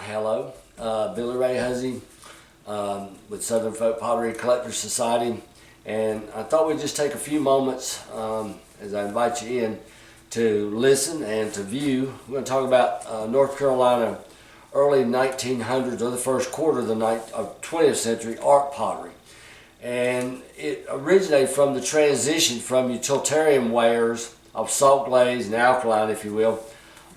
Hello, Billy Ray Huzzy with Southern Folk Pottery Collectors Society, and I thought we'd just take a few moments as I invite you in to listen and to view. We're going to talk about North Carolina early 1900s or the first quarter of the 20th century art pottery, and it originated from the transition from utilitarian wares of salt glaze and alkaline, if you will,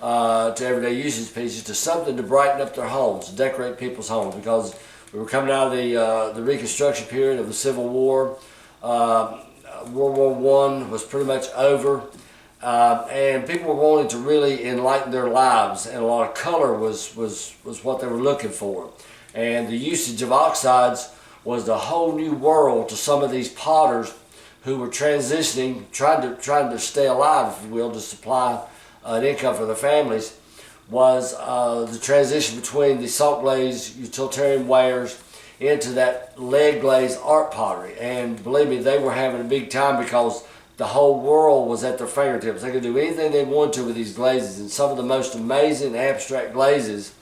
to everyday usage pieces, to something to brighten up their homes, to decorate people's homes, because we were coming out of the Reconstruction period of the Civil War. World War I was pretty much over, and people were wanting to really enlighten their lives, and a lot of color was what they were looking for. And the usage of oxides was the whole new world to some of these potters who were transitioning, trying to stay alive, if you will, to supply an income for their families. Was the transition between the salt glaze utilitarian wares into that lead glaze art pottery. And believe me, they were having a big time because the whole world was at their fingertips. They could do anything they wanted to with these glazes, and some of the most amazing abstract glazes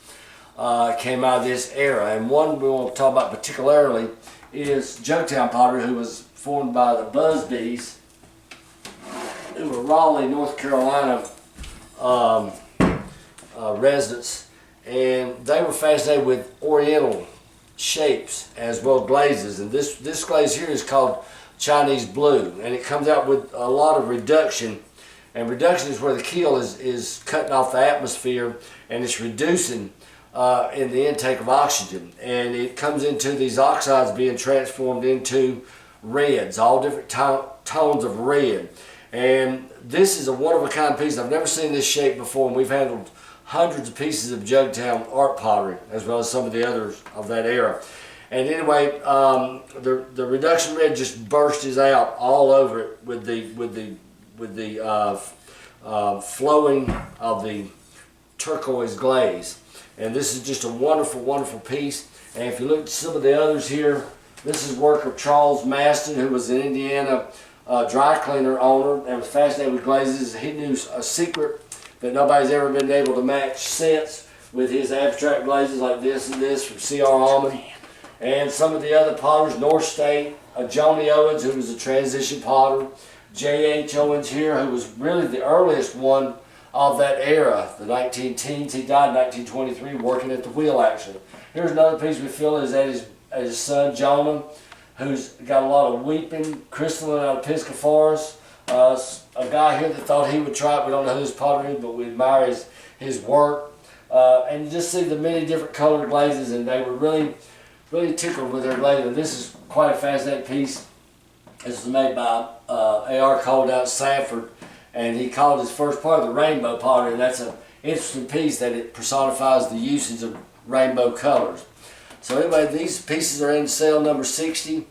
came out of this era. And one we want to talk about particularly is JUGTOWN pottery, who was formed by the Busbys, who were Raleigh, North Carolina residents, and they were fascinated with oriental shapes as well as glazes. And this glaze here is called Chinese blue, and it comes out with a lot of reduction, and reduction is where the keel is cutting off the atmosphere, and it's reducing in the intake of oxygen, and it comes into these oxides being transformed into reds, all different tones of red. And this is a one-of-a-kind piece. I've never seen this shape before, and we've handled hundreds of pieces of JUGTOWN art pottery, as well as some of the others of that era. And anyway, the reduction red just bursts out all over it with the flowing of the turquoise glaze. And this is just a wonderful, wonderful piece. And if you look at some of the others here, this is work of Charles Maston, who was an Indiana dry cleaner owner and was fascinated with glazes. He knew a secret that nobody's ever been able to match since, with his abstract glazes like this and this from C.R. Allman. And some of the other potters, North State, Joni Owens, who was a transition potter, J.H. Owens here, who was really the earliest one of that era, the 19-teens. He died in 1923 working at the wheel action. Here's another piece we feel is at his son, Jonah, who's got a lot of weeping crystalline out of Pisgah Forest. A guy here that thought he would try it. We don't know who this potter is, but we admire his work. And you just see the many different colored glazes, and they were really tickled with their glazing. This is quite a fascinating piece. This was made by A.R. Cole out of Sanford, and he called his first part the rainbow pottery, and that's an interesting piece that it personifies the usage of rainbow colors. So anyway, these pieces are in sale number 60.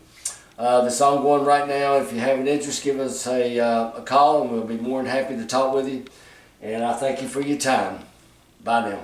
That's ongoing right now. If you have an interest, give us a call, and we'll be more than happy to talk with you. And I thank you for your time. Bye now.